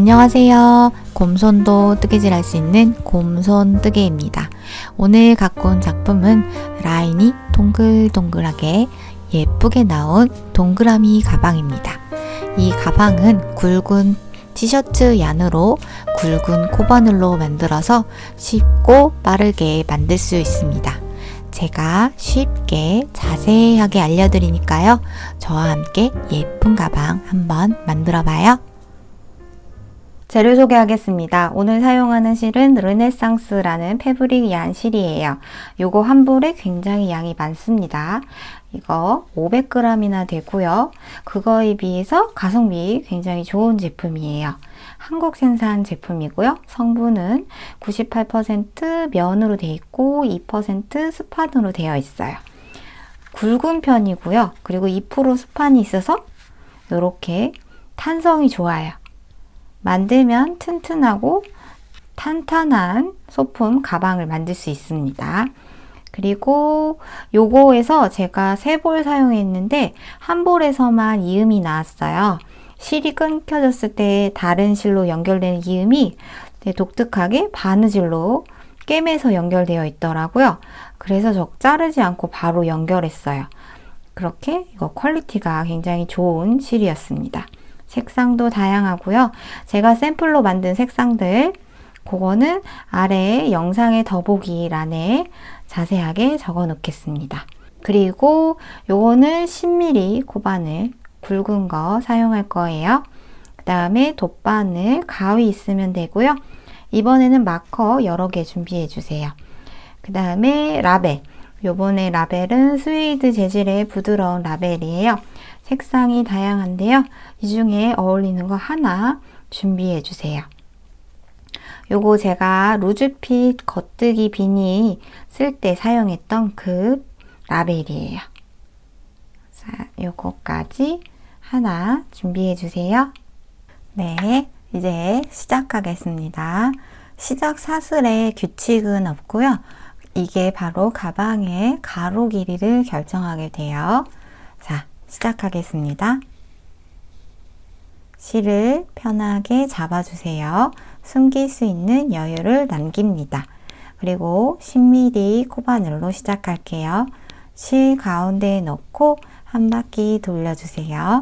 안녕하세요. 곰손도 뜨개질 할 수 있는 곰손 뜨개입니다. 오늘 갖고 온 작품은 라인이 동글동글하게 예쁘게 나온 동그라미 가방입니다. 이 가방은 굵은 티셔츠 얀으로 굵은 코바늘로 만들어서 쉽고 빠르게 만들 수 있습니다. 제가 쉽게 자세하게 알려드리니까요. 저와 함께 예쁜 가방 한번 만들어 봐요. 재료 소개하겠습니다. 오늘 사용하는 실은 르네상스라는 패브릭 얀 실이에요. 요거 한 볼에 굉장히 양이 많습니다. 이거 500g이나 되고요. 그거에 비해서 가성비 굉장히 좋은 제품이에요. 한국 생산 제품이고요. 성분은 98% 면으로 되어 있고 2% 스판으로 되어 있어요. 굵은 편이고요. 그리고 2% 스판이 있어서 이렇게 탄성이 좋아요. 만들면 튼튼하고 탄탄한 소품 가방을 만들 수 있습니다. 그리고 요거에서 제가 3볼 사용했는데 한 볼에서만 이음이 나왔어요. 실이 끊겨졌을 때 다른 실로 연결되는 이음이 독특하게 바느질로 꿰매서 연결되어 있더라고요. 그래서 저 자르지 않고 바로 연결했어요. 그렇게 이거 퀄리티가 굉장히 좋은 실이었습니다. 색상도 다양하고요. 제가 샘플로 만든 색상들 그거는 아래 영상의 더보기란에 자세하게 적어 놓겠습니다. 그리고 요거는 10mm 코바늘 굵은 거 사용할 거예요. 그 다음에 돗바늘, 가위 있으면 되고요. 이번에는 마커 여러 개 준비해 주세요. 그 다음에 라벨. 요번에 라벨은 스웨이드 재질의 부드러운 라벨이에요. 색상이 다양한데요. 이 중에 어울리는 거 하나 준비해 주세요. 요거 제가 루즈핏 겉뜨기 비니 쓸 때 사용했던 그 라벨이에요. 자, 요거까지 하나 준비해 주세요. 네, 이제 시작하겠습니다. 시작 사슬에 규칙은 없고요. 이게 바로 가방의 가로 길이를 결정하게 돼요. 자, 시작하겠습니다. 실을 편하게 잡아주세요. 숨길 수 있는 여유를 남깁니다. 그리고 10mm 코바늘로 시작할게요. 실 가운데에 넣고 한 바퀴 돌려주세요.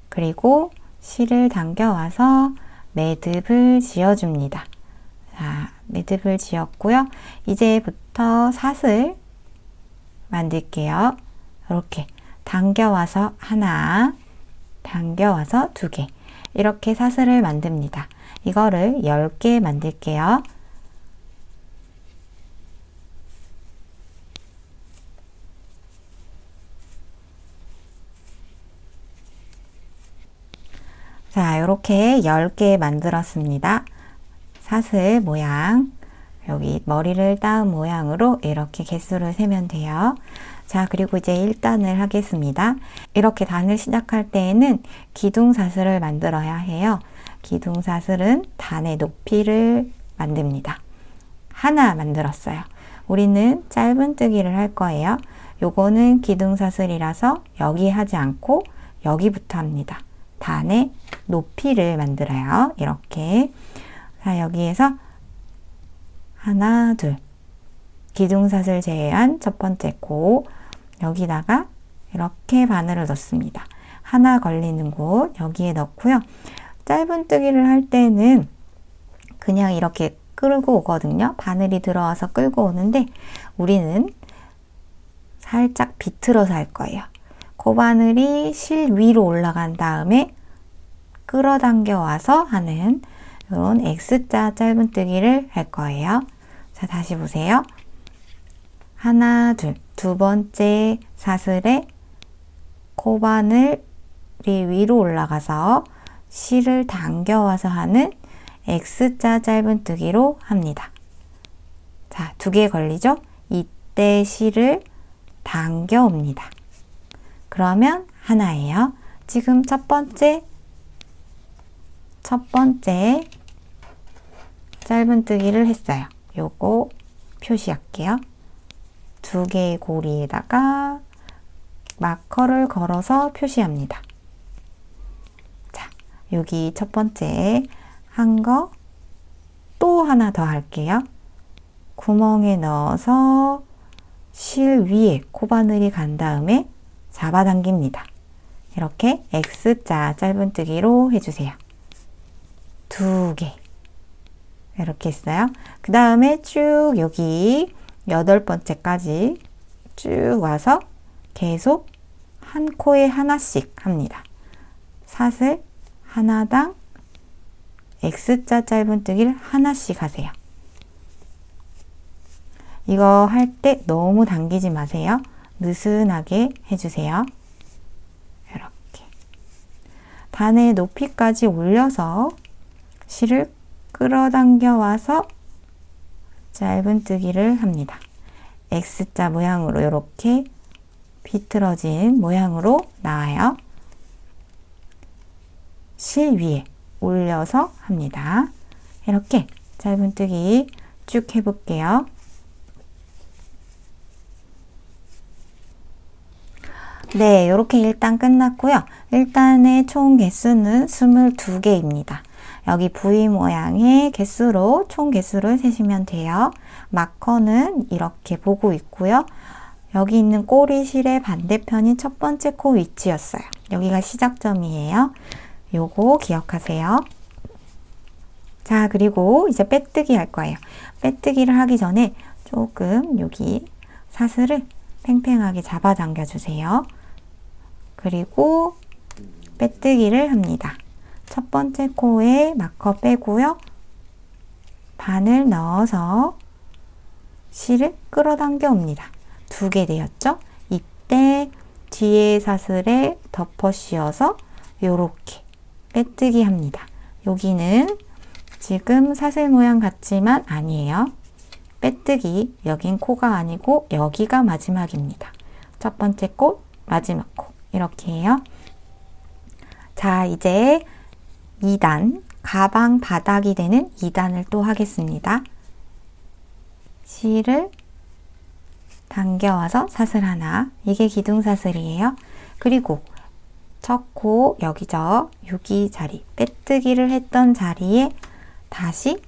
그리고 실을 당겨와서 매듭을 지어줍니다. 자, 매듭을 지었고요. 이제부터 사슬 만들게요. 이렇게 당겨와서 하나, 당겨와서 2개 이렇게 사슬을 만듭니다. 이거를 10개 만들게요. 자, 이렇게 10개 만들었습니다. 사슬 모양, 여기 머리를 따은 모양으로 이렇게 개수를 세면 돼요. 자, 그리고 이제 1단을 하겠습니다. 이렇게 단을 시작할 때에는 기둥사슬을 만들어야 해요. 기둥사슬은 단의 높이를 만듭니다. 하나 만들었어요. 우리는 짧은뜨기를 할 거예요. 요거는 기둥사슬이라서 여기 하지 않고 여기부터 합니다. 단의 높이를 만들어요. 이렇게. 자, 여기에서 하나, 둘. 기둥사슬 제외한 첫 번째 코 여기다가 이렇게 바늘을 넣습니다. 하나 걸리는 곳 여기에 넣고요. 짧은뜨기를 할 때는 그냥 이렇게 끌고 오거든요. 바늘이 들어와서 끌고 오는데 우리는 살짝 비틀어서 할 거예요. 코바늘이 실 위로 올라간 다음에 끌어당겨 와서 하는 이런 X자 짧은뜨기를 할 거예요. 자, 다시 보세요. 하나, 둘. 두 번째 사슬에 코바늘이 위로 올라가서 실을 당겨와서 하는 X자 짧은뜨기로 합니다. 자, 2개 걸리죠? 이때 실을 당겨 옵니다. 그러면 하나예요. 지금 첫 번째 짧은뜨기를 했어요. 요거 표시할게요. 2개의 고리에다가 마커를 걸어서 표시합니다. 자, 여기 첫 번째 한 거 또 하나 더 할게요. 구멍에 넣어서 실 위에 코바늘이 간 다음에 잡아당깁니다. 이렇게 X자 짧은뜨기로 해주세요. 2개 이렇게 했어요. 그 다음에 쭉 여기 8번째까지 쭉 와서 계속 한 코에 하나씩 합니다. 사슬 하나당 X자 짧은뜨기를 하나씩 하세요. 이거 할 때 너무 당기지 마세요. 느슨하게 해주세요. 이렇게 단의 높이까지 올려서 실을 끌어당겨 와서 짧은뜨기를 합니다. X자 모양으로 이렇게 비틀어진 모양으로 나와요. 실 위에 올려서 합니다. 이렇게 짧은뜨기 쭉 해볼게요. 네, 이렇게 1단 끝났고요. 1단의 총 개수는 22개입니다. 여기 V 모양의 개수로 총 개수를 세시면 돼요. 마커는 이렇게 보고 있고요. 여기 있는 꼬리실의 반대편이 첫 번째 코 위치였어요. 여기가 시작점이에요. 요거 기억하세요. 자, 그리고 이제 빼뜨기 할 거예요. 빼뜨기를 하기 전에 조금 여기 사슬을 팽팽하게 잡아당겨 주세요. 그리고 빼뜨기를 합니다. 첫 번째 코에 마커 빼고요. 반을 넣어서 실을 끌어당겨 옵니다. 2개 되었죠? 이때 뒤에 사슬에 덮어 씌워서 요렇게 빼뜨기 합니다. 여기는 지금 사슬 모양 같지만 아니에요. 빼뜨기, 여긴 코가 아니고 여기가 마지막입니다. 첫 번째 코, 마지막 코 이렇게 해요. 자, 이제 2단, 가방 바닥이 되는 2단을 또 하겠습니다. 실을 당겨와서 사슬 하나, 이게 기둥사슬이에요. 그리고 첫 코 여기죠. 여기 자리, 빼뜨기를 했던 자리에 다시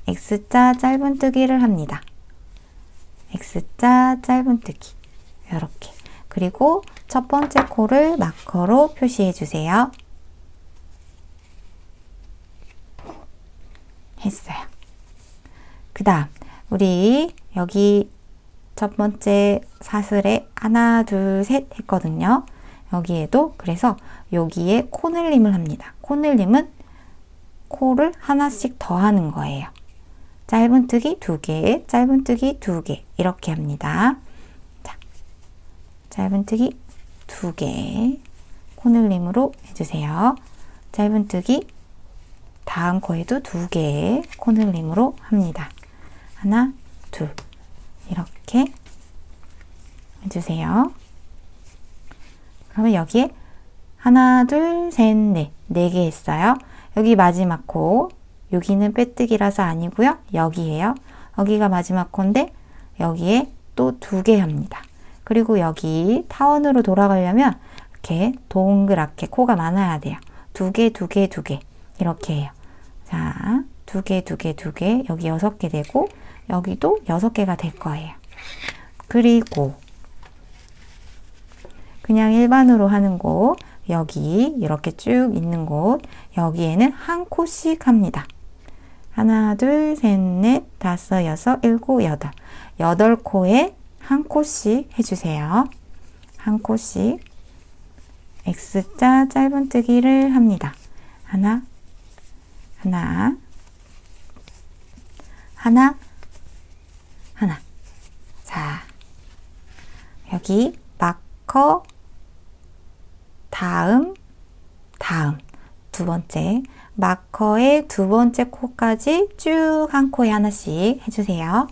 X자 짧은뜨기를 합니다. X자 짧은뜨기 이렇게. 그리고 첫 번째 코를 마커로 표시해 주세요. 했어요. 그 다음 우리 여기 첫 번째 사슬에 하나 둘 셋 했거든요. 여기에도 그래서 여기에 코늘림을 합니다. 코늘림은 코를 하나씩 더 하는 거예요. 짧은뜨기 2개, 짧은뜨기 2개 이렇게 합니다. 자, 짧은뜨기 2개 코늘림으로 해주세요. 짧은뜨기 다음 코에도 2개 코늘림으로 합니다. 하나, 둘 이렇게 해주세요. 그러면 여기에 하나, 둘, 셋, 넷, 4개 했어요. 여기 마지막 코, 여기는 빼뜨기라서 아니고요. 여기에요. 여기가 마지막 코인데 여기에 또 2개 합니다. 그리고 여기 타원으로 돌아가려면 이렇게 동그랗게 코가 많아야 돼요. 2개, 2개, 2개 이렇게 해요. 자, 2개, 2개, 2개 여기 6개 되고 여기도 6개가 될 거예요. 그리고 그냥 일반으로 하는 곳 여기 이렇게 쭉 있는 곳 여기에는 한 코씩 합니다. 하나, 둘, 셋, 넷, 다섯, 여섯, 일곱, 여덟 8코에 한 코씩 해주세요. 한 코씩 X자 짧은뜨기를 합니다. 하나, 하나, 하나, 하나. 자, 여기 마커 다음 두 번째 마커의 두 번째 코까지 쭉 한 코에 하나씩 해주세요.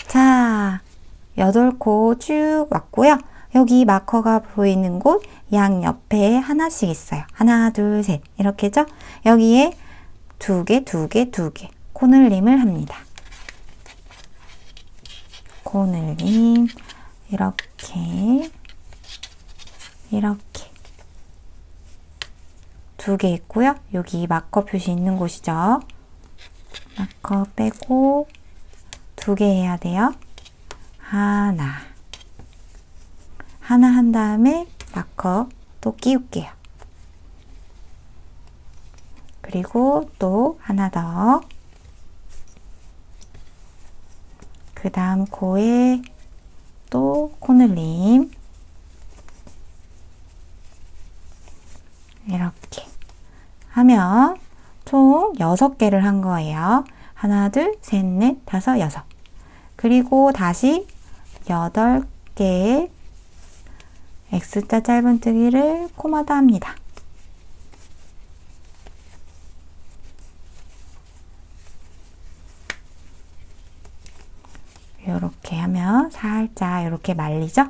자, 8코 쭉 왔고요. 여기 마커가 보이는 곳 양 옆에 하나씩 있어요. 하나, 둘, 셋 이렇게죠? 여기에 2개, 2개, 2개 코늘림을 합니다. 코늘림 이렇게 이렇게 2개 있고요. 여기 마커 표시 있는 곳이죠. 마커 빼고 2개 해야 돼요. 하나 한 다음에 마커 또 끼울게요. 그리고 또 하나 더. 그 다음 코에 또 코늘림. 이렇게 하면 총 6개를 한 거예요. 하나, 둘, 셋, 넷, 다섯, 여섯. 그리고 다시 8개의 X자 짧은뜨기를 코마다 합니다. 이렇게 하면 살짝 이렇게 말리죠?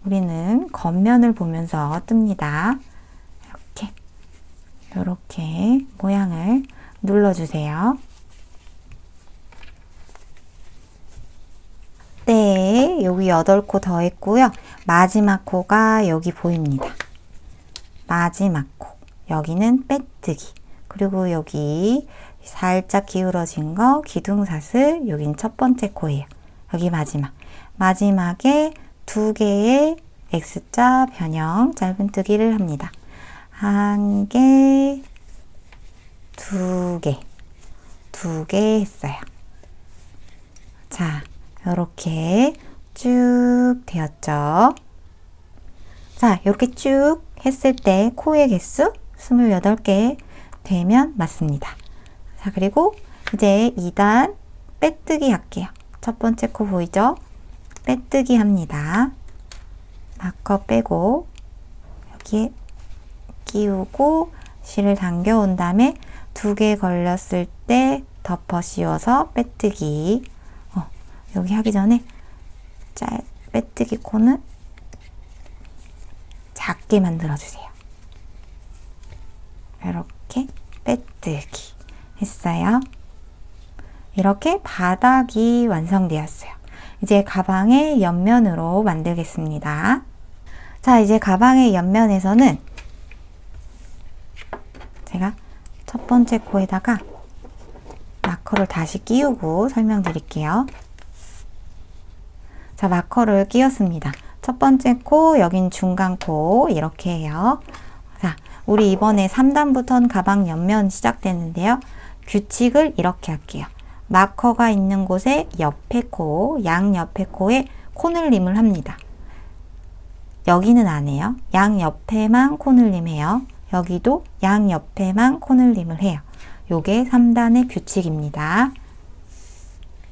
우리는 겉면을 보면서 뜹니다. 이렇게 모양을 눌러주세요. 네, 여기 8코 더 했고요. 마지막 코가 여기 보입니다. 마지막 코. 여기는 빼뜨기. 그리고 여기 살짝 기울어진 거 기둥사슬. 여긴 첫 번째 코예요. 여기 마지막. 마지막에 2개의 X자 변형 짧은뜨기를 합니다. 1개, 2개, 2개 했어요. 자, 이렇게 쭉 되었죠. 자, 이렇게 쭉 했을 때 코의 개수 28개 되면 맞습니다. 자, 그리고 이제 2단 빼뜨기 할게요. 첫 번째 코 보이죠? 빼뜨기 합니다. 마커 빼고 여기에 끼우고 실을 당겨 온 다음에 2개 걸렸을 때 덮어 씌워서 빼뜨기. 여기 하기 전에 빼뜨기 코는 작게 만들어 주세요. 이렇게 빼뜨기 했어요. 이렇게 바닥이 완성되었어요. 이제 가방의 옆면으로 만들겠습니다. 자, 이제 가방의 옆면에서는 제가 첫 번째 코에다가 마커를 다시 끼우고 설명드릴게요. 자, 마커를 끼웠습니다. 첫 번째 코, 여긴 중간 코 이렇게 해요. 자, 우리 이번에 3단부터는 가방 옆면 시작되는데요. 규칙을 이렇게 할게요. 마커가 있는 곳에 옆에 코, 양옆에 코에 코늘림을 합니다. 여기는 안 해요. 양옆에만 코늘림 해요. 여기도 양옆에만 코늘림을 해요. 요게 3단의 규칙입니다.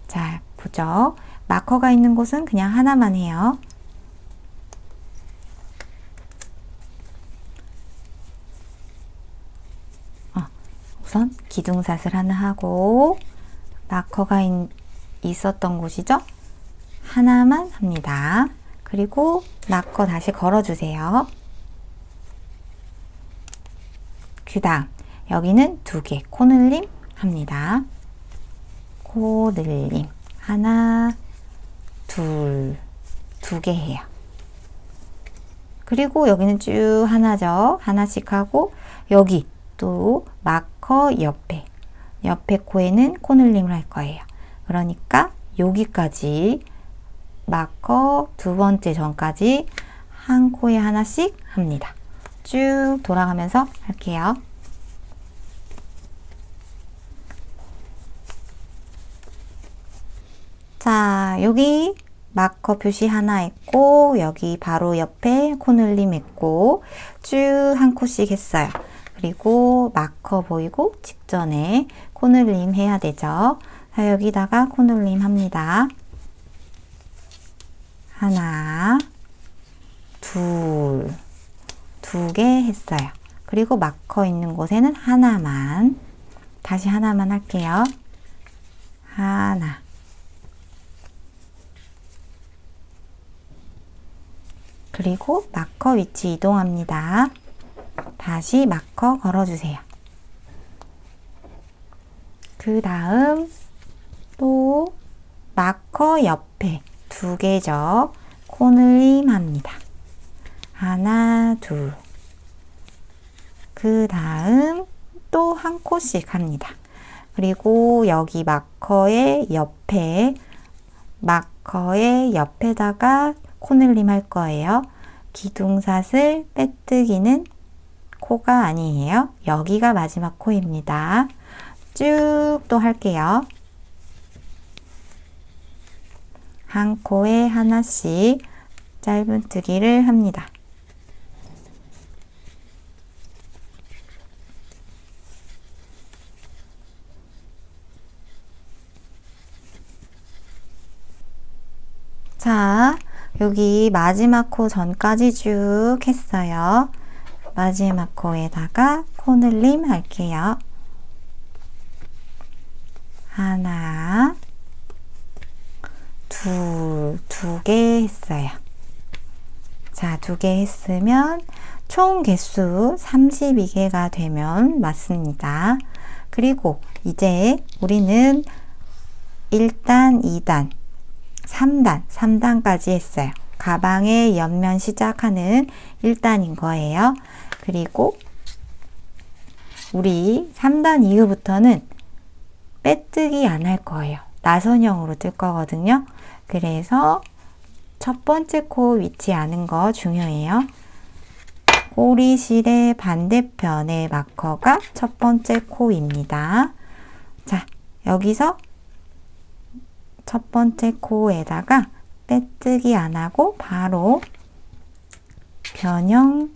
자, 보죠. 마커가 있는 곳은 그냥 하나만 해요. 우선 기둥사슬 하나 하고 마커가 있었던 곳이죠? 하나만 합니다. 그리고 마커 다시 걸어주세요. 그 다음 여기는 2개 코늘림 합니다. 코늘림 하나, 둘, 2개 해요. 그리고 여기는 쭉 하나죠. 하나씩 하고 여기 또 마커 옆에 코에는 코늘림을 할 거예요. 그러니까 여기까지 마커 2번째 전까지 한 코에 하나씩 합니다. 쭉 돌아가면서 할게요. 자, 여기 마커 표시 하나 했고 여기 바로 옆에 코늘림 했고 쭉 한 코씩 했어요. 그리고 마커 보이고 직전에 코늘림 해야 되죠. 자, 여기다가 코늘림 합니다. 하나, 둘, 2개 했어요. 그리고 마커 있는 곳에는 하나만, 다시 하나만 할게요. 하나, 그리고 마커 위치 이동합니다. 다시 마커 걸어주세요. 그 다음 또 마커 옆에 2개죠. 코늘림 합니다. 하나, 둘. 그 다음 또 한 코씩 합니다. 그리고 여기 마커의 옆에다가 코늘림 할 거예요. 기둥사슬 빼뜨기는 코가 아니에요. 여기가 마지막 코입니다. 쭉 또 할게요. 한 코에 하나씩 짧은뜨기를 합니다. 자, 여기 마지막 코 전까지 쭉 했어요. 마지막 코에다가 코늘림 할게요. 하나, 두 개 했어요. 자, 2개 했으면 총 개수 32개가 되면 맞습니다. 그리고 이제 우리는 1단, 2단, 3단까지 했어요. 가방의 옆면 시작하는 1단인 거예요. 그리고 우리 3단 이후부터는 빼뜨기 안 할 거예요. 나선형으로 뜰 거거든요. 그래서 첫 번째 코 위치 아는 거 중요해요. 꼬리실의 반대편의 마커가 첫 번째 코입니다. 자, 여기서 첫 번째 코에다가 빼뜨기 안 하고 바로 변형,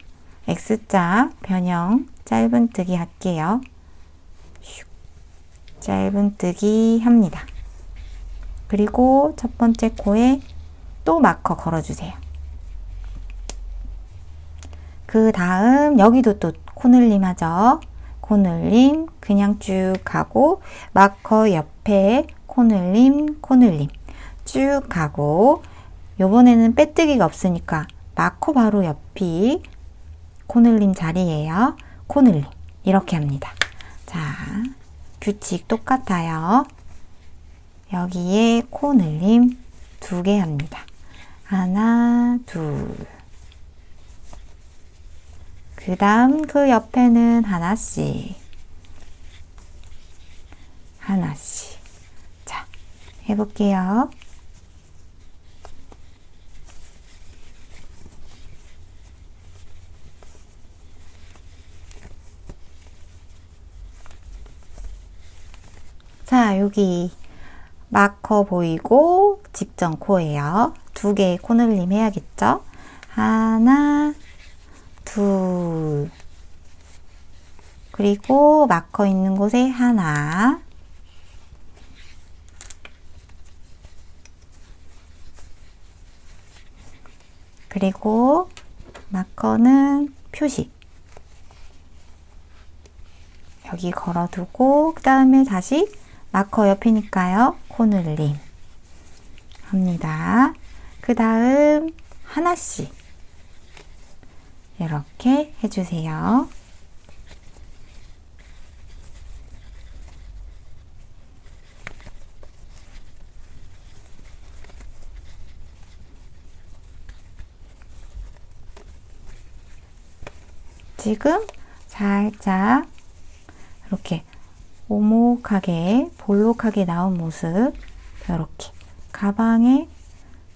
X자 변형 짧은뜨기 할게요. 짧은뜨기 합니다. 그리고 첫 번째 코에 또 마커 걸어주세요. 그 다음 여기도 또 코늘림 하죠. 코늘림 그냥 쭉 가고 마커 옆에 코늘림 쭉 가고 요번에는 빼뜨기가 없으니까 마커 바로 옆이 코늘림 자리예요. 코늘림 이렇게 합니다. 자, 규칙 똑같아요. 여기에 코늘림 2개 합니다. 하나, 둘. 그 다음 그 옆에는 하나씩. 자, 해볼게요. 자, 여기 마커 보이고 직전 코예요. 2개의 코늘림 해야겠죠? 하나, 둘. 그리고 마커 있는 곳에 하나. 그리고 마커는 표시. 여기 걸어두고 그 다음에 다시 마커 옆이니까요. 코늘림 합니다. 그 다음 하나씩 이렇게 해주세요. 지금 살짝 이렇게 오목하게 볼록하게 나온 모습 이렇게 가방에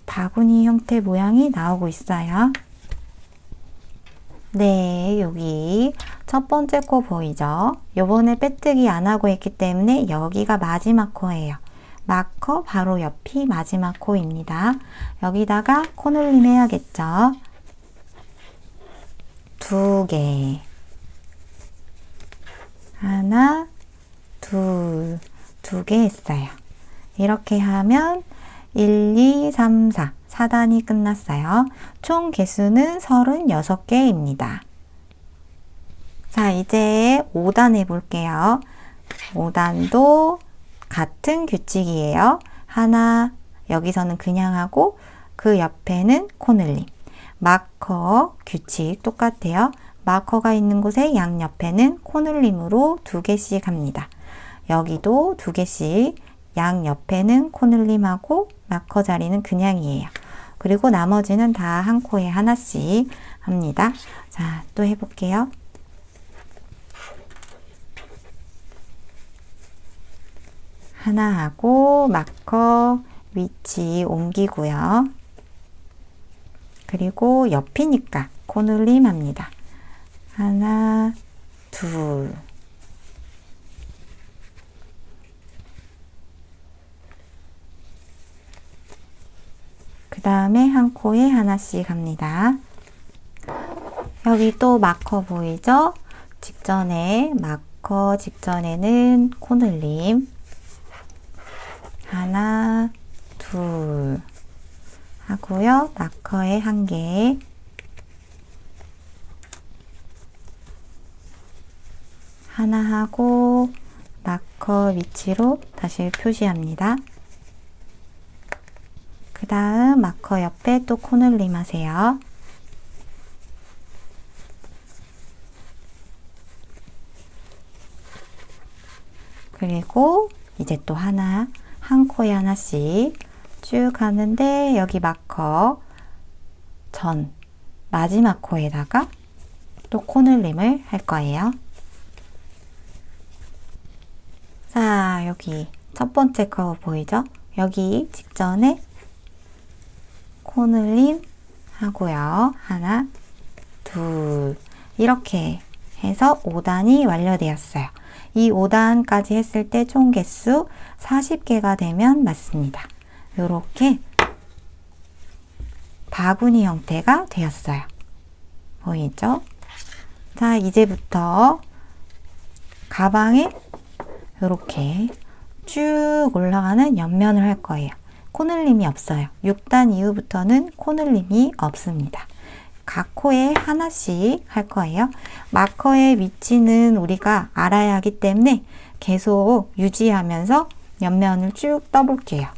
바구니 형태 모양이 나오고 있어요. 네, 여기 첫 번째 코 보이죠? 요번에 빼뜨기 안 하고 했기 때문에 여기가 마지막 코예요. 마커 바로 옆이 마지막 코입니다. 여기다가 코늘림 해야겠죠? 2개. 하나, 둘, 2개 했어요. 이렇게 하면 1, 2, 3, 4. 4단이 끝났어요. 총 개수는 36개입니다. 자, 이제 5단 해볼게요. 5단도 같은 규칙이에요. 하나, 여기서는 그냥 하고 그 옆에는 코늘림. 마커 규칙 똑같아요. 마커가 있는 곳에 양옆에는 코늘림으로 2개씩 합니다. 여기도 2개씩 양옆에는 코늘림하고 마커 자리는 그냥이에요. 그리고 나머지는 다 한 코에 하나씩 합니다. 자, 또 해볼게요. 하나 하고 마커 위치 옮기고요. 그리고 옆이니까 코늘림 합니다. 하나, 둘. 그 다음에 한 코에 하나씩 합니다. 여기 또 마커 보이죠? 마커 직전에는 코늘림. 하나, 둘 하고요. 마커에 한 개. 하나 하고 마커 위치로 다시 표시합니다. 그 다음 마커 옆에 또 코늘림 하세요. 그리고 이제 또 하나, 한 코에 하나씩 쭉 가는데 여기 마커 전 마지막 코에다가 또 코늘림을 할 거예요. 자, 여기 첫 번째 커브 보이죠? 여기 직전에 코늘림 하고요. 하나, 둘 이렇게 해서 5단이 완료되었어요. 이 5단까지 했을 때 총 개수 40개가 되면 맞습니다. 이렇게 바구니 형태가 되었어요. 보이죠? 자, 이제부터 가방에 이렇게 쭉 올라가는 옆면을 할 거예요. 코늘림이 없어요. 6단 이후부터는 코늘림이 없습니다. 각 코에 하나씩 할 거예요. 마커의 위치는 우리가 알아야 하기 때문에 계속 유지하면서 옆면을 쭉 떠볼게요.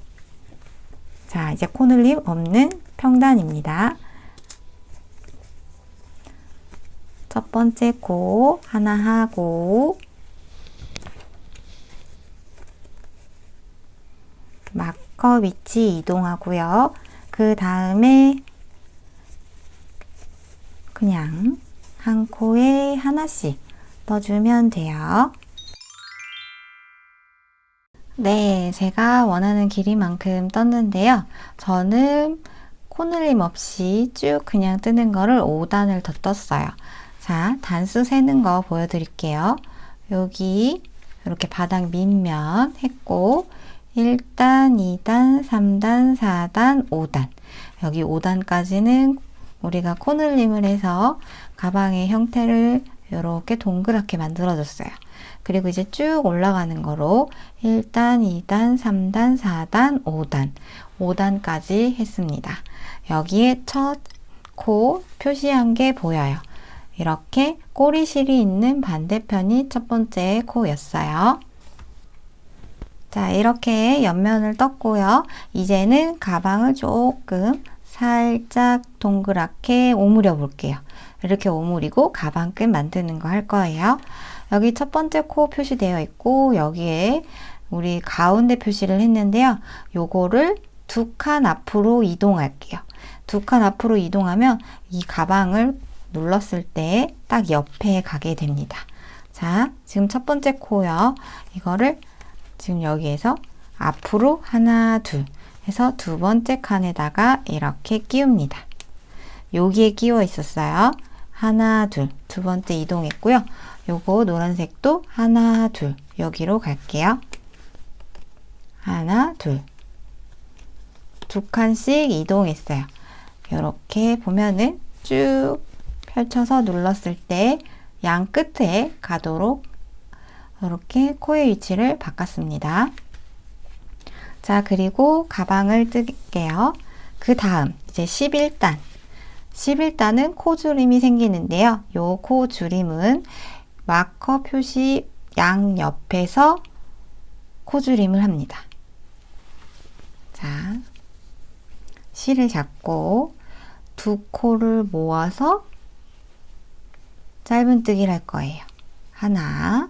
자, 이제 코늘림 없는 평단입니다. 첫 번째 코 하나 하고 마커 위치 이동하고요. 그 다음에 그냥 한 코에 하나씩 떠주면 돼요. 네, 제가 원하는 길이만큼 떴는데요. 저는 코늘림 없이 쭉 그냥 뜨는 거를 5단을 더 떴어요. 자, 단수 세는 거 보여드릴게요. 여기 이렇게 바닥 밑면 했고 1단, 2단, 3단, 4단, 5단 여기 5단까지는 우리가 코늘림을 해서 가방의 형태를 이렇게 동그랗게 만들어줬어요. 그리고 이제 쭉 올라가는 거로 1단, 2단, 3단, 4단, 5단 5단까지 했습니다. 여기에 첫 코 표시한 게 보여요. 이렇게 꼬리실이 있는 반대편이 첫 번째 코였어요. 자, 이렇게 옆면을 떴고요. 이제는 가방을 조금 살짝 동그랗게 오므려 볼게요. 이렇게 오므리고 가방 끝 만드는 거 할 거예요. 여기 첫 번째 코 표시되어 있고 여기에 우리 가운데 표시를 했는데요. 요거를 2칸 앞으로 이동할게요. 2칸 앞으로 이동하면 이 가방을 눌렀을 때 딱 옆에 가게 됩니다. 자, 지금 첫 번째 코요. 이거를 지금 여기에서 앞으로 하나, 둘 해서 두 번째 칸에다가 이렇게 끼웁니다. 여기에 끼워 있었어요. 하나, 둘, 두 번째 이동했고요. 요거 노란색도 하나, 둘 여기로 갈게요. 하나, 둘. 두 칸씩 이동했어요. 이렇게 보면은 쭉 펼쳐서 눌렀을 때 양 끝에 가도록 이렇게 코의 위치를 바꿨습니다. 자, 그리고 가방을 뜰게요. 그 다음 이제 11단. 11단은 코주림이 생기는데요. 요 코주림은 마커 표시 양 옆에서 코주림을 합니다. 자, 실을 잡고 두 코를 모아서 짧은뜨기를 할 거예요. 하나.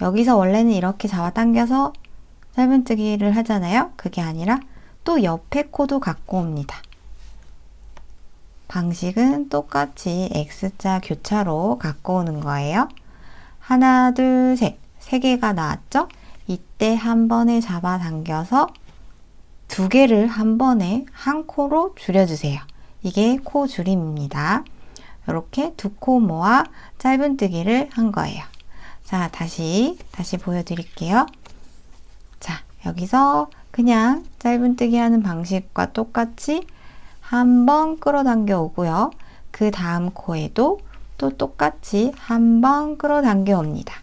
여기서 원래는 이렇게 잡아당겨서 짧은뜨기를 하잖아요. 그게 아니라 또 옆에 코도 갖고 옵니다. 방식은 똑같이 X자 교차로 갖고 오는 거예요. 하나, 둘, 셋. 세 개가 나왔죠? 이때 한 번에 잡아당겨서 두 개를 한 번에 한 코로 줄여주세요. 이게 코 줄임입니다. 이렇게 두 코 모아 짧은뜨기를 한 거예요. 자, 다시 보여드릴게요. 자, 여기서 그냥 짧은뜨기 하는 방식과 똑같이 한 번 끌어당겨 오고요. 그 다음 코에도 또 똑같이 한 번 끌어당겨 옵니다.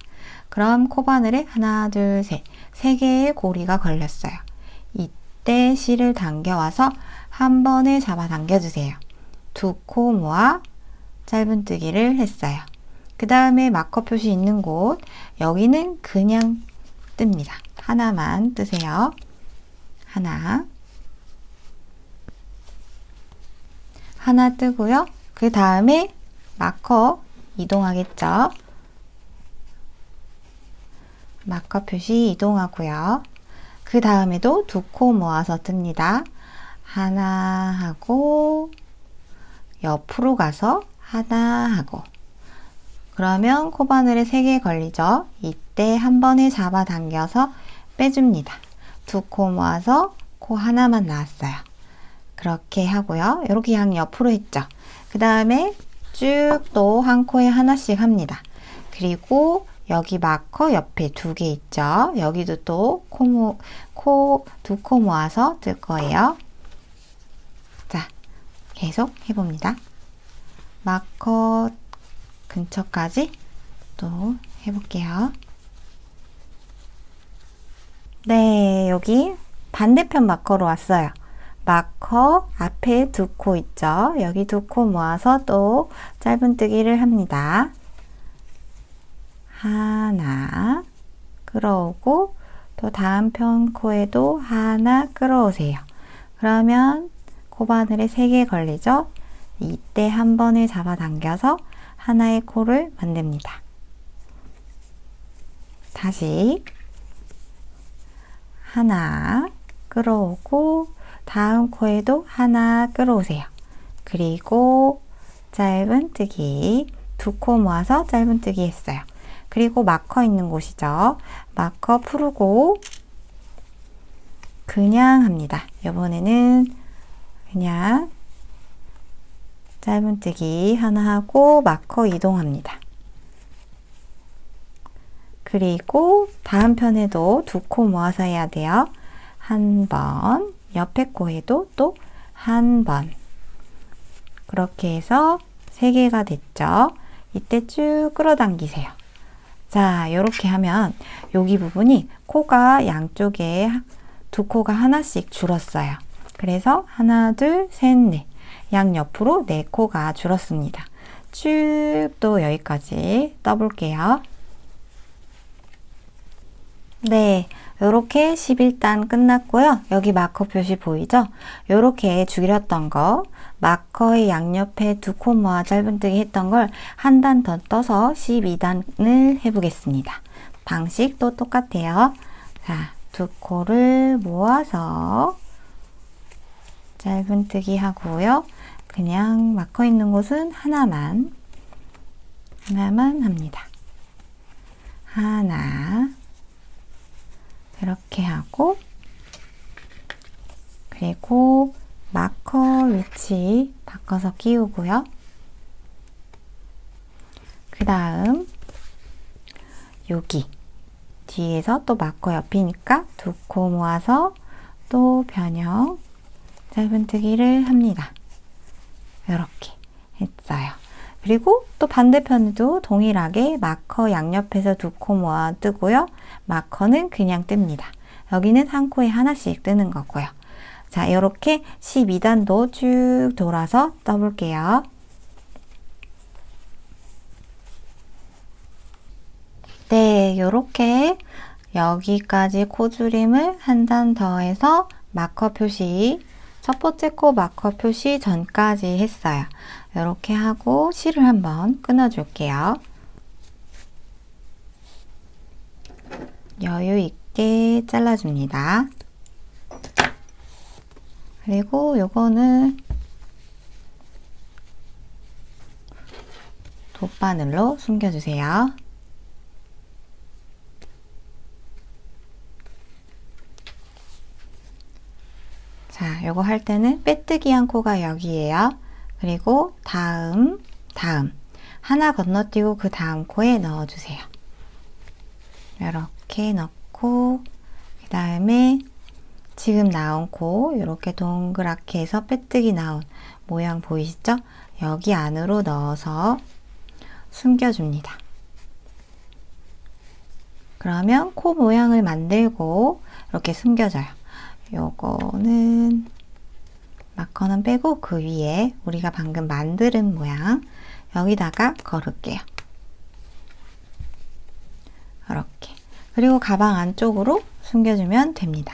그럼 코바늘에 하나, 둘, 셋, 세 개의 고리가 걸렸어요. 이때 실을 당겨와서 한 번에 잡아당겨 주세요. 두 코 모아 짧은뜨기를 했어요. 그 다음에 마커 표시 있는 곳, 여기는 그냥 뜹니다. 하나만 뜨세요. 하나 뜨고요. 그 다음에 마커 이동하겠죠. 마커 표시 이동하고요. 그 다음에도 두 코 모아서 뜹니다. 하나 하고 옆으로 가서 하나 하고, 그러면 코바늘에 3개 걸리죠. 이때 한 번에 잡아당겨서 빼줍니다. 두 코 모아서 코 하나만 나왔어요. 그렇게 하고요. 이렇게 양 옆으로 했죠. 그 다음에 쭉 또 한 코에 하나씩 합니다. 그리고 여기 마커 옆에 2개 있죠. 여기도 또 두 코 모아서 뜰 거예요. 자, 계속 해봅니다. 마커 근처까지 또 해볼게요. 네, 여기 반대편 마커로 왔어요. 마커 앞에 2코 있죠. 여기 2코 모아서 또 짧은뜨기를 합니다. 하나 끌어오고 또 다음 편 코에도 하나 끌어오세요. 그러면 코바늘에 3개 걸리죠. 이때 한 번에 잡아당겨서 하나의 코를 만듭니다. 다시 하나 끌어오고 다음 코에도 하나 끌어오세요. 그리고 짧은뜨기 2코 모아서 짧은뜨기 했어요. 그리고 마커 있는 곳이죠. 마커 풀고 그냥 합니다. 이번에는 그냥 짧은뜨기 하나 하고 마커 이동합니다. 그리고 다음 편에도 2코 모아서 해야 돼요. 한 번, 옆에 코에도 또 한 번. 그렇게 해서 3개가 됐죠. 이때 쭉 끌어당기세요. 자, 이렇게 하면 여기 부분이 코가 양쪽에 2코가 하나씩 줄었어요. 그래서 하나, 둘, 셋, 넷. 양옆으로 4코가 줄었습니다. 쭉 또 여기까지 떠볼게요. 네, 이렇게 11단 끝났고요. 여기 마커 표시 보이죠? 이렇게 줄였던 거, 마커의 양옆에 2코 모아 짧은뜨기 했던 걸 한 단 더 떠서 12단을 해보겠습니다. 방식도 똑같아요. 자, 2코를 모아서 짧은뜨기 하고요. 그냥 마커 있는 곳은 하나만 합니다. 하나 이렇게 하고, 그리고 마커 위치 바꿔서 끼우고요. 그 다음 여기 뒤에서 또 마커 옆이니까 2코 모아서 또 변형 짧은뜨기를 합니다. 이렇게 했어요. 그리고 또 반대편에도 동일하게 마커 양옆에서 2코 모아 뜨고요. 마커는 그냥 뜹니다. 여기는 한 코에 하나씩 뜨는 거고요. 자, 이렇게 12단도 쭉 돌아서 떠볼게요. 네, 이렇게 여기까지 코줄임을 한 단 더해서 마커 표시, 첫 번째 코 마커 표시 전까지 했어요. 이렇게 하고 실을 한번 끊어줄게요. 여유 있게 잘라줍니다. 그리고 요거는 돗바늘로 숨겨주세요. 자, 요거 할 때는 빼뜨기 한 코가 여기에요. 그리고 다음 하나 건너뛰고 그 다음 코에 넣어주세요. 이렇게 넣고 그 다음에 지금 나온 코 이렇게 동그랗게 해서 빼뜨기 나온 모양 보이시죠? 여기 안으로 넣어서 숨겨줍니다. 그러면 코 모양을 만들고 이렇게 숨겨져요. 요거는 마커는 빼고 그 위에 우리가 방금 만드는 모양 여기다가 걸을게요. 이렇게. 그리고 가방 안쪽으로 숨겨주면 됩니다.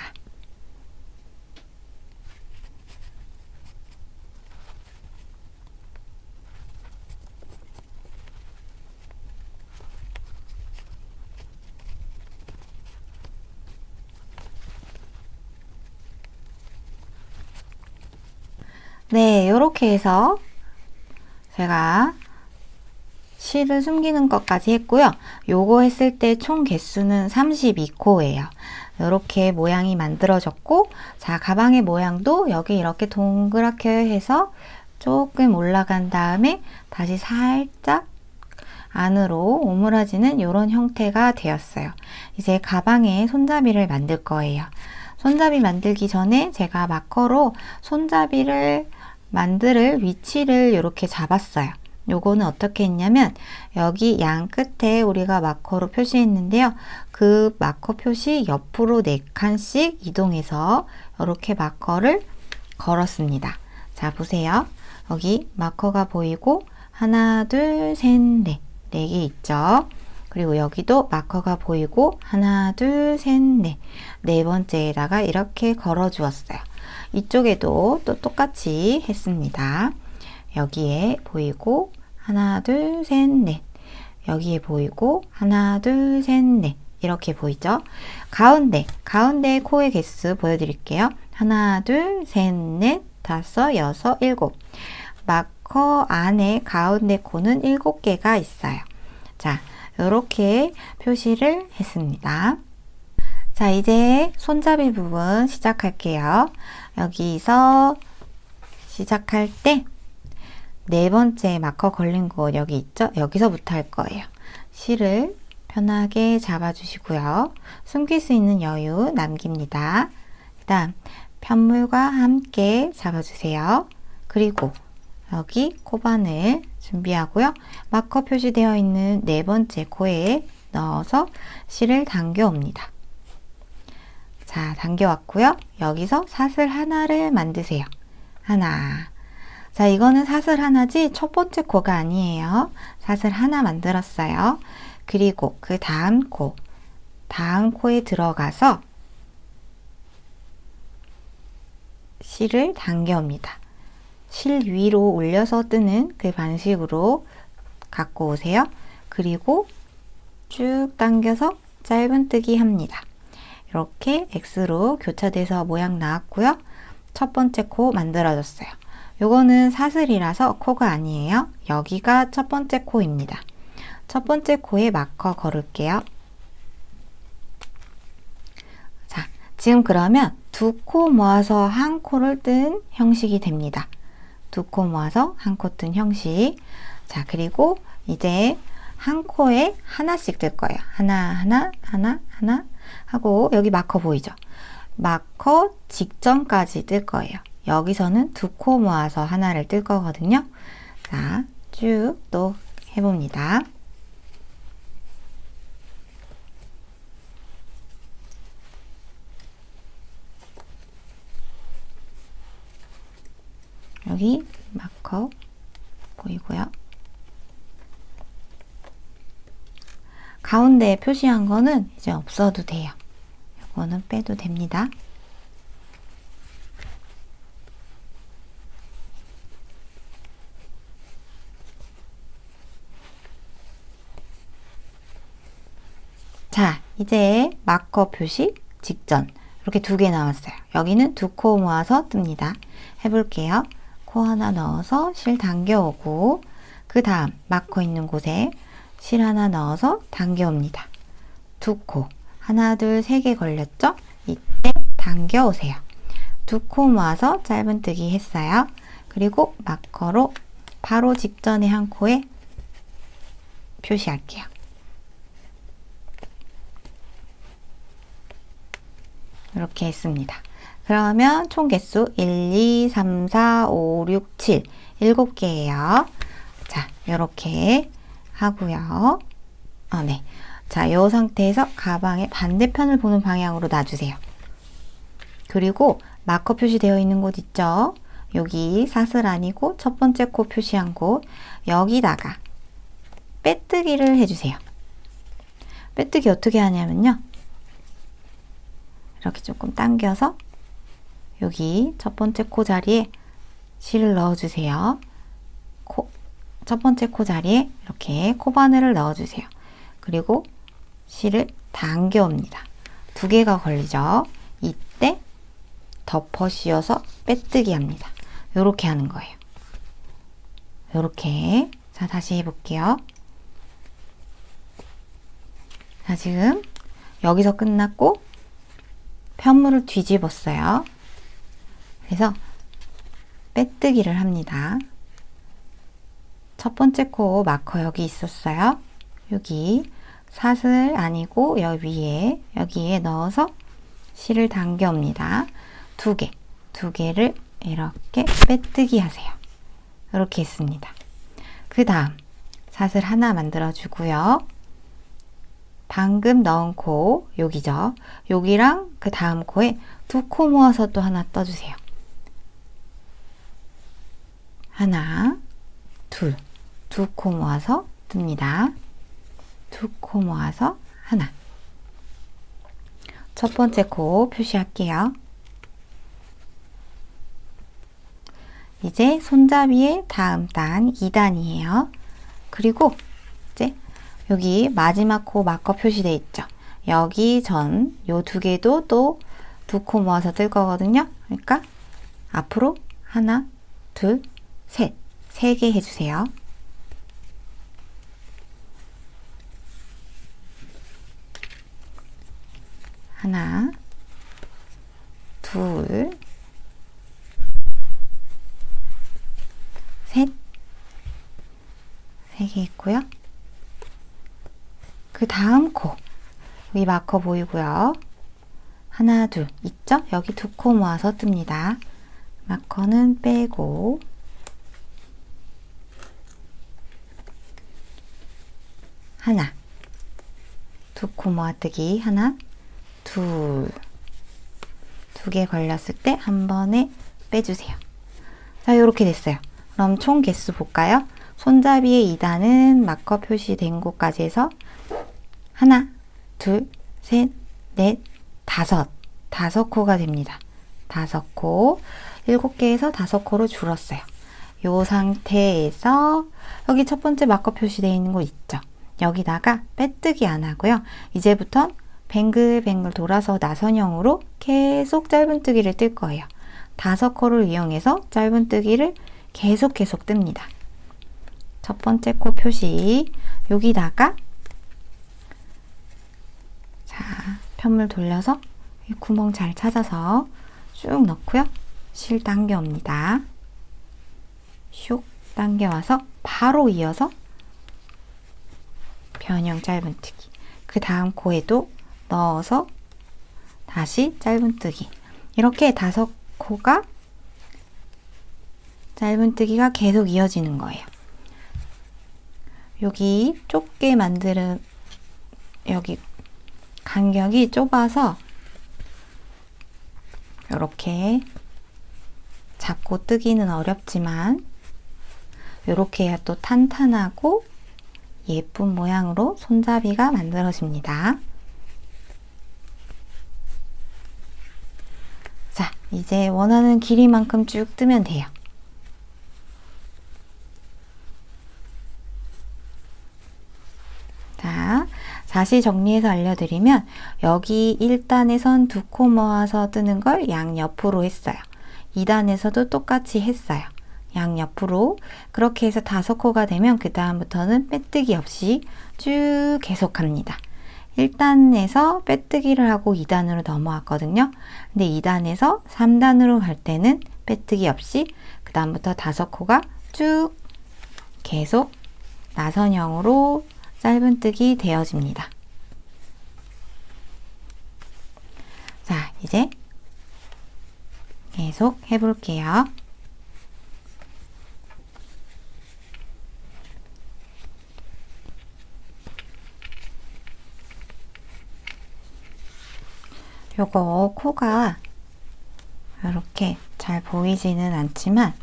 네, 이렇게 해서 제가 실을 숨기는 것까지 했고요. 요거 했을 때 총 개수는 32코예요. 이렇게 모양이 만들어졌고, 자, 가방의 모양도 여기 이렇게 동그랗게 해서 조금 올라간 다음에 다시 살짝 안으로 오므라지는 이런 형태가 되었어요. 이제 가방에 손잡이를 만들 거예요. 손잡이 만들기 전에 제가 마커로 손잡이를 만들 위치를 이렇게 잡았어요. 요거는 어떻게 했냐면 여기 양 끝에 우리가 마커로 표시했는데요. 그 마커 표시 옆으로 4칸씩 이동해서 이렇게 마커를 걸었습니다. 자, 보세요. 여기 마커가 보이고 하나, 둘, 셋, 넷. 4개 있죠. 그리고 여기도 마커가 보이고 하나, 둘, 셋, 넷. 네 번째에다가 이렇게 걸어 주었어요. 이쪽에도 또 똑같이 했습니다. 여기에 보이고 하나, 둘, 셋, 넷. 여기에 보이고 하나, 둘, 셋, 넷. 이렇게 보이죠? 가운데 코의 개수 보여드릴게요. 하나, 둘, 셋, 넷, 다섯, 여섯, 일곱. 마커 안에 가운데 코는 7개가 있어요. 자, 이렇게 표시를 했습니다. 자, 이제 손잡이 부분 시작할게요. 여기서 시작할 때 4번째 마커 걸린 곳 여기 있죠? 여기서부터 할 거예요. 실을 편하게 잡아주시고요. 숨길 수 있는 여유 남깁니다. 그 다음 편물과 함께 잡아주세요. 그리고 여기 코바늘 준비하고요. 마커 표시되어 있는 4번째 코에 넣어서 실을 당겨 옵니다. 자, 당겨왔고요. 여기서 사슬 하나를 만드세요. 하나. 자, 이거는 사슬 하나지 첫 번째 코가 아니에요. 사슬 하나 만들었어요. 그리고 그 다음 코에 들어가서 실을 당겨옵니다. 실 위로 올려서 뜨는 그 방식으로 갖고 오세요. 그리고 쭉 당겨서 짧은뜨기 합니다. 이렇게 X로 교차돼서 모양 나왔고요. 첫 번째 코 만들어졌어요. 요거는 사슬이라서 코가 아니에요. 여기가 첫 번째 코입니다. 첫 번째 코에 마커 걸을게요. 자, 지금 그러면 2코 모아서 한 코를 뜬 형식이 됩니다. 2코 모아서 한 코 뜬 형식. 자, 그리고 이제 한 코에 하나씩 뜰 거예요. 하나 하고 여기 마커 보이죠? 마커 직전까지 뜰 거예요. 여기서는 2코 모아서 하나를 뜰 거거든요. 자, 쭉 또 해봅니다. 여기 마커 보이고요. 가운데에 표시한 거는 이제 없어도 돼요. 이거는 빼도 됩니다. 자, 이제 마커 표시 직전 이렇게 2개 나왔어요. 여기는 두 코 모아서 뜹니다. 해볼게요. 코 하나 넣어서 실 당겨오고 그 다음 마커 있는 곳에 실 하나 넣어서 당겨옵니다. 두 코 하나 둘 세 개 걸렸죠? 이때 당겨오세요. 두 코 모아서 짧은뜨기 했어요. 그리고 마커로 바로 직전에 한 코에 표시할게요. 이렇게 했습니다. 그러면 총 개수 1, 2, 3, 4, 5, 6, 7 7개예요. 자, 이렇게 하고요. 네. 자, 이 상태에서 가방의 반대편을 보는 방향으로 놔주세요. 그리고 마커 표시되어 있는 곳 있죠? 여기 사슬 아니고 첫 번째 코 표시한 곳 여기다가 빼뜨기를 해주세요. 빼뜨기 어떻게 하냐면요. 이렇게 조금 당겨서 여기 첫 번째 코 자리에 실을 넣어주세요. 첫 번째 코 자리에 이렇게 코바늘을 넣어주세요. 그리고 실을 당겨옵니다. 두 개가 걸리죠. 이때 덮어 씌워서 빼뜨기 합니다. 이렇게 하는 거예요. 이렇게. 자, 다시 해볼게요. 자, 지금 여기서 끝났고 편물을 뒤집었어요. 그래서 빼뜨기를 합니다. 첫 번째 코 마커 여기 있었어요. 여기 사슬 아니고 여기 위에 여기에 넣어서 실을 당겨옵니다. 두 개를 이렇게 빼뜨기 하세요. 이렇게 했습니다. 그 다음 사슬 하나 만들어 주고요. 방금 넣은 코 여기죠. 여기랑 그 다음 코에 두 코 모아서 또 하나 떠주세요. 하나, 둘, 두 코 모아서 뜹니다. 두 코 모아서 하나. 첫 번째 코 표시할게요. 이제 손잡이의 다음 단 2단이에요. 그리고 이제 여기 마지막 코 마커 표시되어 있죠. 여기 전 요 두 개도 또 두 코 모아서 뜰 거거든요. 그러니까 앞으로 하나, 둘, 셋, 3개 해주세요. 하나, 둘, 셋, 3개 있고요. 그 다음 코 여기 마커 보이고요. 하나, 둘 있죠? 여기 두 코 모아서 뜹니다. 마커는 빼고 하나, 두 코 모아뜨기 하나, 둘, 두 개 걸렸을 때 한 번에 빼주세요. 자, 이렇게 됐어요. 그럼 총 개수 볼까요? 손잡이의 2단은 마커 표시된 곳까지 해서 하나, 둘, 셋, 넷, 다섯 코가 됩니다. 5코, 7개에서 5코로 줄었어요. 이 상태에서 여기 첫 번째 마커 표시되어 있는 곳 있죠? 여기다가 빼뜨기 안 하고요. 이제부터 뱅글뱅글 돌아서 나선형으로 계속 짧은뜨기를 뜰 거예요. 5코를 이용해서 짧은뜨기를 계속 뜹니다. 첫 번째 코 표시 여기다가 자, 편물 돌려서 이 구멍 잘 찾아서 쭉 넣고요. 실 당겨옵니다. 슉 당겨와서 바로 이어서 변형 짧은뜨기. 그 다음 코에도 넣어서 다시 짧은뜨기. 이렇게 5코가 짧은뜨기가 계속 이어지는 거예요. 여기 좁게 만드는 여기 간격이 좁아서 이렇게 잡고 뜨기는 어렵지만 이렇게 해야 또 탄탄하고 예쁜 모양으로 손잡이가 만들어집니다. 자, 이제 원하는 길이만큼 쭉 뜨면 돼요. 다시 정리해서 알려드리면 여기 1단에선 2코 모아서 뜨는 걸 양옆으로 했어요. 2단에서도 똑같이 했어요. 양옆으로. 그렇게 해서 5코가 되면 그 다음부터는 빼뜨기 없이 쭉 계속합니다. 1단에서 빼뜨기를 하고 2단으로 넘어왔거든요. 근데 2단에서 3단으로 갈 때는 빼뜨기 없이 그 다음부터 5코가 쭉 계속 나선형으로 짧은뜨기 되어집니다. 자, 이제 계속 해볼게요. 요거 코가 이렇게 잘 보이지는 않지만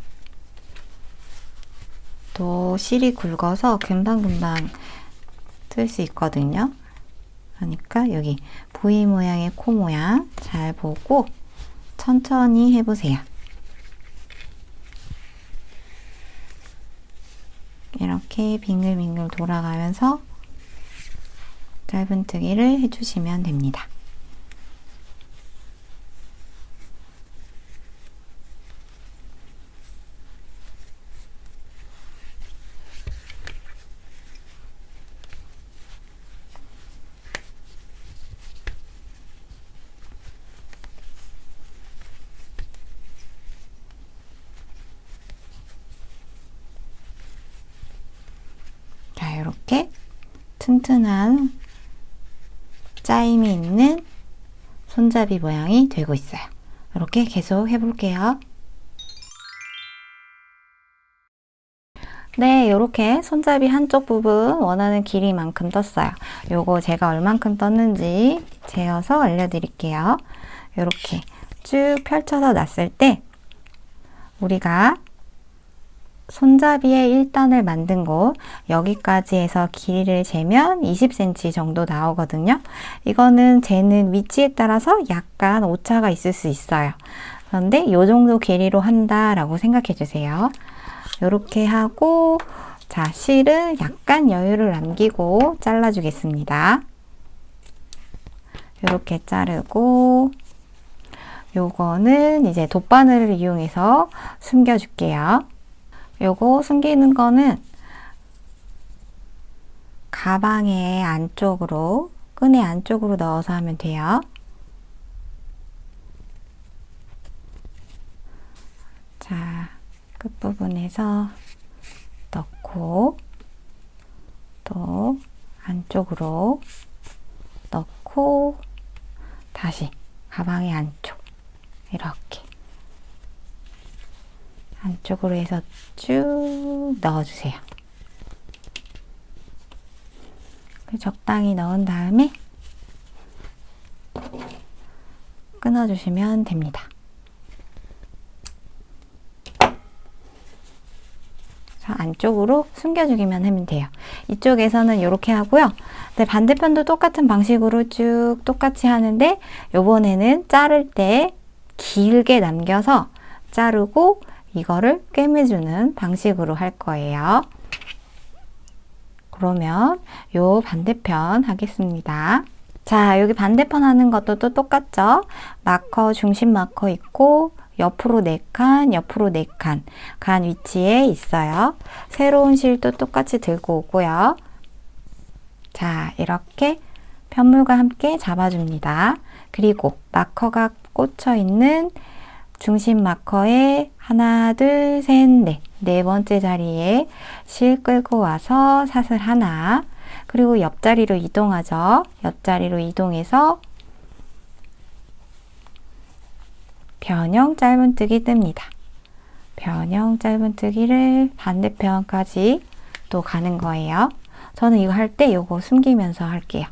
또 실이 굵어서 금방금방 뜰 수 있거든요. 그러니까 여기 V 모양의 코 모양 잘 보고 천천히 해보세요. 이렇게 빙글빙글 돌아가면서 짧은뜨기를 해주시면 됩니다. 자, 이렇게 튼튼한 짜임이 있는 손잡이 모양이 되고 있어요. 이렇게 계속 해볼게요. 네, 이렇게 손잡이 한쪽 부분 원하는 길이만큼 떴어요. 요거 제가 얼만큼 떴는지 재어서 알려드릴게요. 이렇게 쭉 펼쳐서 놨을 때 우리가 손잡이의 1단을 만든 곳 여기까지 해서 길이를 재면 20cm 정도 나오거든요. 이거는 재는 위치에 따라서 약간 오차가 있을 수 있어요. 그런데 이 정도 길이로 한다라고 생각해 주세요. 이렇게 하고 자, 실은 약간 여유를 남기고 잘라 주겠습니다. 이렇게 자르고 요거는 이제 돗바늘을 이용해서 숨겨 줄게요. 요거 숨기는 거는 가방의 안쪽으로, 끈의 안쪽으로 넣어서 하면 돼요. 자, 끝부분에서 넣고 또 안쪽으로 넣고 다시 가방의 안쪽 이렇게 안쪽으로 해서 쭉 넣어주세요. 적당히 넣은 다음에 끊어주시면 됩니다. 안쪽으로 숨겨주기만 하면 돼요. 이쪽에서는 이렇게 하고요. 네, 반대편도 똑같은 방식으로 쭉 똑같이 하는데 요번에는 자를 때 길게 남겨서 자르고 이거를 꿰매주는 방식으로 할 거예요. 그러면 요 반대편 하겠습니다. 자, 여기 반대편 하는 것도 또 똑같죠? 마커, 중심 마커 있고 옆으로 4칸, 옆으로 4칸 간 위치에 있어요. 새로운 실도 똑같이 들고 오고요. 자, 이렇게 편물과 함께 잡아줍니다. 그리고 마커가 꽂혀 있는 중심 마커에 하나, 둘, 셋, 넷. 네 번째 자리에 실 끌고 와서 사슬 하나. 그리고 옆자리로 이동하죠. 옆자리로 이동해서 변형 짧은뜨기 뜹니다. 변형 짧은뜨기를 반대편까지 또 가는 거예요. 저는 이거 할 때 이거 숨기면서 할게요.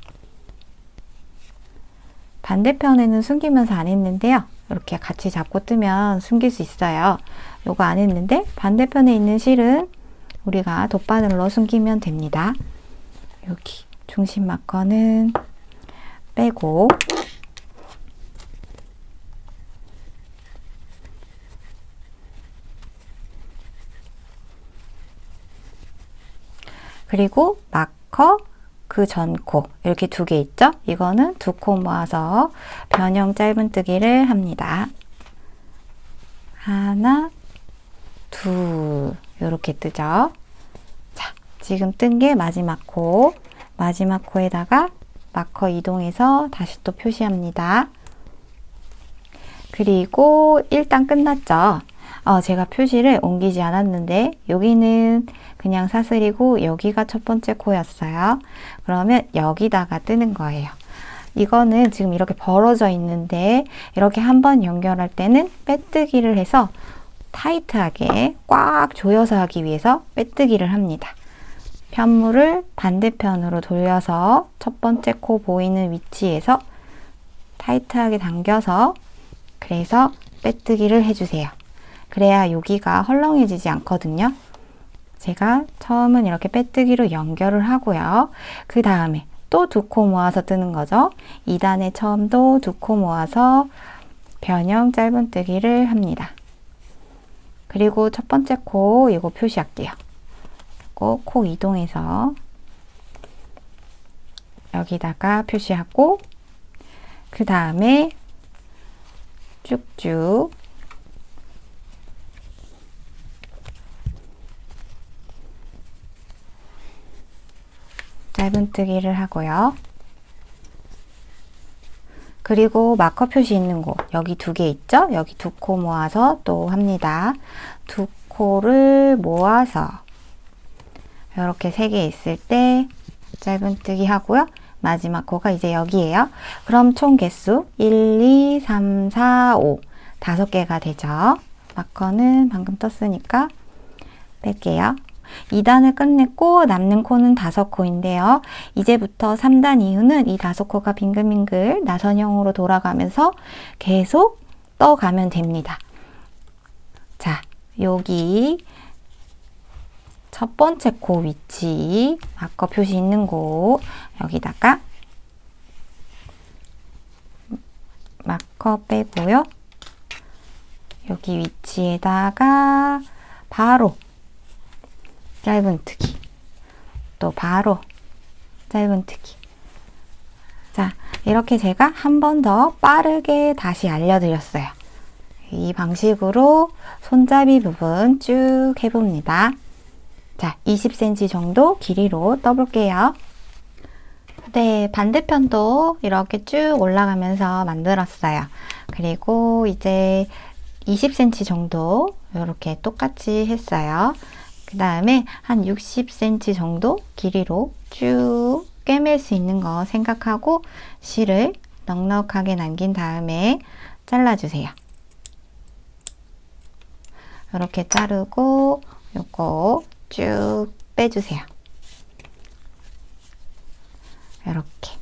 반대편에는 숨기면서 안 했는데요. 이렇게 같이 잡고 뜨면 숨길 수 있어요. 이거 안 했는데 반대편에 있는 실은 우리가 돗바늘로 숨기면 됩니다. 여기 중심 마커는 빼고 그리고 마커, 그 전 코 이렇게 두 개 있죠? 이거는 두 코 모아서 변형 짧은뜨기를 합니다. 하나, 둘 이렇게 뜨죠? 자, 지금 뜬 게 마지막 코. 마지막 코에다가 마커 이동해서 다시 또 표시합니다. 그리고 일단 끝났죠? 제가 표시를 옮기지 않았는데 여기는 그냥 사슬이고 여기가 첫 번째 코였어요. 그러면 여기다가 뜨는 거예요. 이거는 지금 이렇게 벌어져 있는데 이렇게 한번 연결할 때는 빼뜨기를 해서 타이트하게 꽉 조여서 하기 위해서 빼뜨기를 합니다. 편물을 반대편으로 돌려서 첫 번째 코 보이는 위치에서 타이트하게 당겨서 그래서 빼뜨기를 해주세요. 그래야 여기가 헐렁해지지 않거든요. 제가 처음은 이렇게 빼뜨기로 연결을 하고요. 그 다음에 또 두 코 모아서 뜨는 거죠. 2단의 처음도 두 코 모아서 변형 짧은뜨기를 합니다. 그리고 첫 번째 코 이거 표시할게요. 이거 코 이동해서 여기다가 표시하고 그 다음에 쭉쭉 짧은뜨기를 하고요. 그리고 마커 표시 있는 곳 여기 두 개 있죠? 여기 두 코 모아서 또 합니다. 두 코를 모아서 이렇게 세 개 있을 때 짧은뜨기 하고요. 마지막 코가 이제 여기에요. 그럼 총 개수 1, 2, 3, 4, 5 5개가 되죠. 마커는 방금 떴으니까 뺄게요. 2단을 끝냈고 남는 코는 5코인데요. 이제부터 3단 이후는 이 5코가 빙글빙글 나선형으로 돌아가면서 계속 떠가면 됩니다. 자, 여기 첫 번째 코 위치 마커 표시 있는 곳 여기다가 마커 빼고요. 여기 위치에다가 바로 짧은뜨기 또 바로 짧은뜨기. 자, 이렇게 제가 한 번 더 빠르게 다시 알려드렸어요. 이 방식으로 손잡이 부분 쭉 해봅니다. 자, 20cm 정도 길이로 떠볼게요. 네, 반대편도 이렇게 쭉 올라가면서 만들었어요. 그리고 이제 20cm 정도 이렇게 똑같이 했어요. 그 다음에 한 60cm 정도 길이로 쭉 꿰맬 수 있는 거 생각하고 실을 넉넉하게 남긴 다음에 잘라주세요. 이렇게 자르고 요거 쭉 빼주세요. 이렇게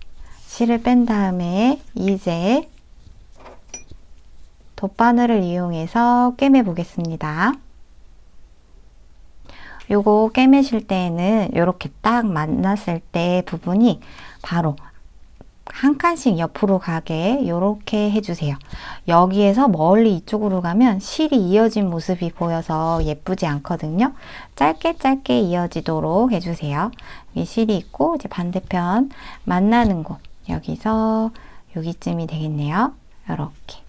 실을 뺀 다음에 이제 돗바늘을 이용해서 꿰매 보겠습니다. 요거 꿰매실 때에는 이렇게 딱 만났을 때 부분이 바로 한 칸씩 옆으로 가게 이렇게 해주세요. 여기에서 멀리 이쪽으로 가면 실이 이어진 모습이 보여서 예쁘지 않거든요. 짧게 짧게 이어지도록 해주세요. 여기 실이 있고 이제 반대편 만나는 곳 여기서 여기쯤이 되겠네요. 이렇게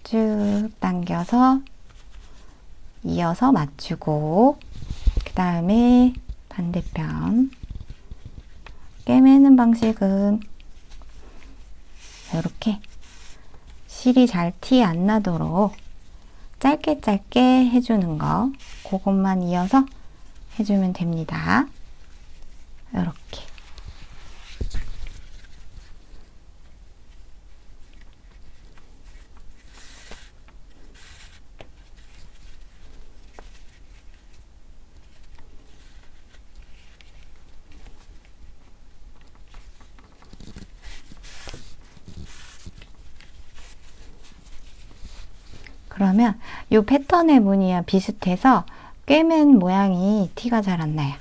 쭉 당겨서 이어서 맞추고 그 다음에 반대편 꿰매는 방식은 이렇게 실이 잘 티 안 나도록 짧게 짧게 해주는 거 그것만 이어서 해주면 됩니다. 이렇게 그러면 이 패턴의 무늬와 비슷해서 꿰맨 모양이 티가 잘 안 나요.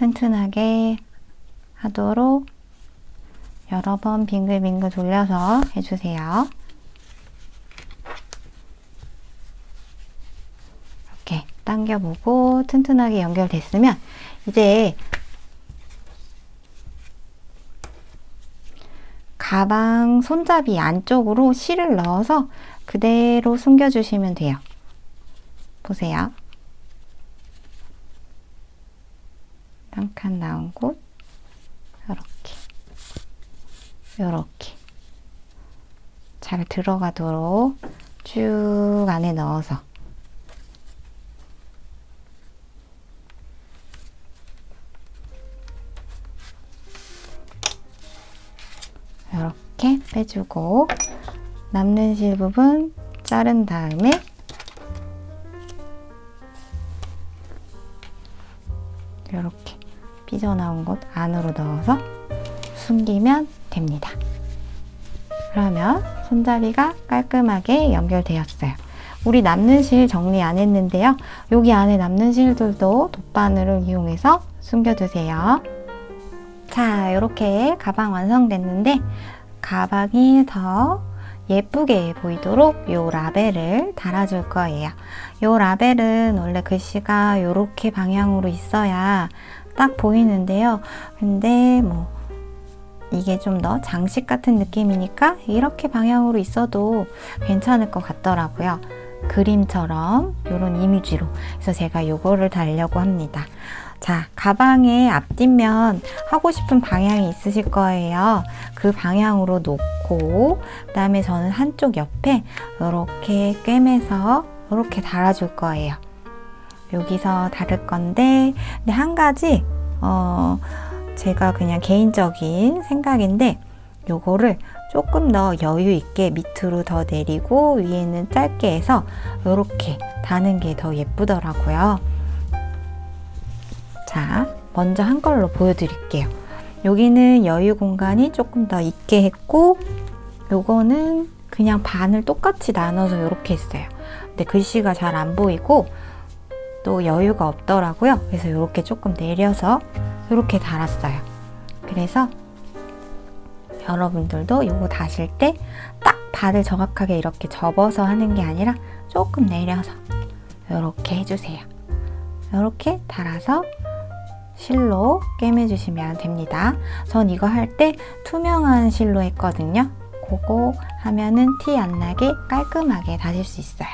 튼튼하게 하도록 여러 번 빙글빙글 돌려서 해주세요. 이렇게 당겨보고 튼튼하게 연결됐으면 이제 가방 손잡이 안쪽으로 실을 넣어서 그대로 숨겨주시면 돼요. 보세요. 한 칸 나온 곳 이렇게 잘 들어가도록 쭉 안에 넣어서 이렇게 빼주고 남는 실 부분 자른 다음에 이렇게 삐져나온 곳 안으로 넣어서 숨기면 됩니다. 그러면 손잡이가 깔끔하게 연결되었어요. 우리 남는 실 정리 안 했는데요. 여기 안에 남는 실들도 돗바늘을 이용해서 숨겨두세요. 자, 이렇게 가방 완성됐는데 가방이 더 예쁘게 보이도록 이 라벨을 달아줄 거예요. 이 라벨은 원래 글씨가 이렇게 방향으로 있어야 딱 보이는데요. 근데 이게 좀 더 장식 같은 느낌이니까 이렇게 방향으로 있어도 괜찮을 것 같더라고요. 그림처럼 이런 이미지로. 그래서 제가 이거를 달려고 합니다. 자, 가방의 앞뒷면 하고 싶은 방향이 있으실 거예요. 그 방향으로 놓고 그 다음에 저는 한쪽 옆에 이렇게 꿰매서 이렇게 달아줄 거예요. 여기서 다를 건데 근데 한 가지 제가 그냥 개인적인 생각인데 요거를 조금 더 여유 있게 밑으로 더 내리고 위에는 짧게 해서 이렇게 다는 게 더 예쁘더라고요. 자, 먼저 한 걸로 보여드릴게요. 여기는 여유 공간이 조금 더 있게 했고 요거는 그냥 반을 똑같이 나눠서 이렇게 했어요. 근데 글씨가 잘 안 보이고 또 여유가 없더라고요. 그래서 이렇게 조금 내려서 이렇게 달았어요. 그래서 여러분들도 이거 다실 때 딱 발을 정확하게 이렇게 접어서 하는 게 아니라 조금 내려서 이렇게 해주세요. 이렇게 달아서 실로 꿰매주시면 됩니다. 전 이거 할 때 투명한 실로 했거든요. 그거 하면은 티 안 나게 깔끔하게 다실 수 있어요.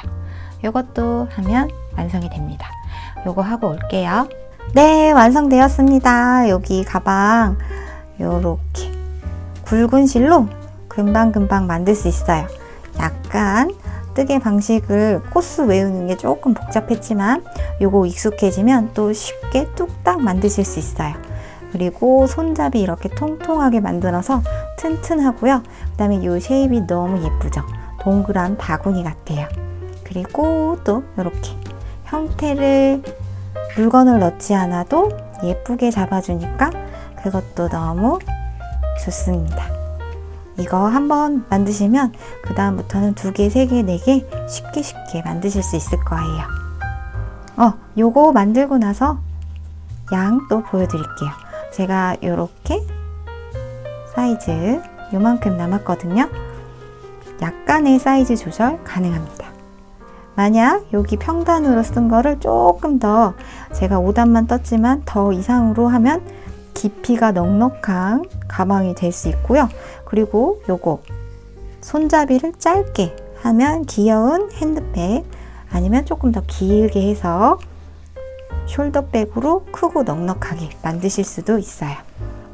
이것도 하면 완성이 됩니다. 요거 하고 올게요. 네, 완성되었습니다. 여기 가방 요렇게 굵은 실로 금방금방 만들 수 있어요. 약간 뜨개 방식을 코스 외우는 게 조금 복잡했지만 요거 익숙해지면 또 쉽게 뚝딱 만드실 수 있어요. 그리고 손잡이 이렇게 통통하게 만들어서 튼튼하고요. 그 다음에 요 쉐입이 너무 예쁘죠? 동그란 바구니 같아요. 그리고 또 이렇게 형태를 물건을 넣지 않아도 예쁘게 잡아주니까 그것도 너무 좋습니다. 이거 한번 만드시면 그 다음부터는 2개, 3개, 4개 쉽게 만드실 수 있을 거예요. 요거 만들고 나서 양 또 보여드릴게요. 제가 요렇게 사이즈 요만큼 남았거든요. 약간의 사이즈 조절 가능합니다. 만약 여기 평단으로 쓴 거를 조금 더 제가 5단만 떴지만 더 이상으로 하면 깊이가 넉넉한 가방이 될 수 있고요. 그리고 요거 손잡이를 짧게 하면 귀여운 핸드백 아니면 조금 더 길게 해서 숄더백으로 크고 넉넉하게 만드실 수도 있어요.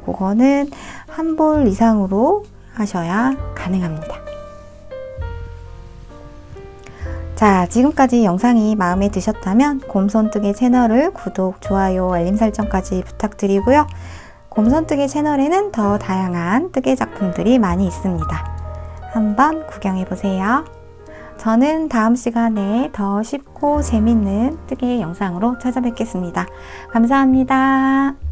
그거는 한 볼 이상으로 하셔야 가능합니다. 자, 지금까지 영상이 마음에 드셨다면 곰손뜨개 채널을 구독, 좋아요, 알림 설정까지 부탁드리고요. 곰손뜨개 채널에는 더 다양한 뜨개 작품들이 많이 있습니다. 한번 구경해보세요. 저는 다음 시간에 더 쉽고 재밌는 뜨개 영상으로 찾아뵙겠습니다. 감사합니다.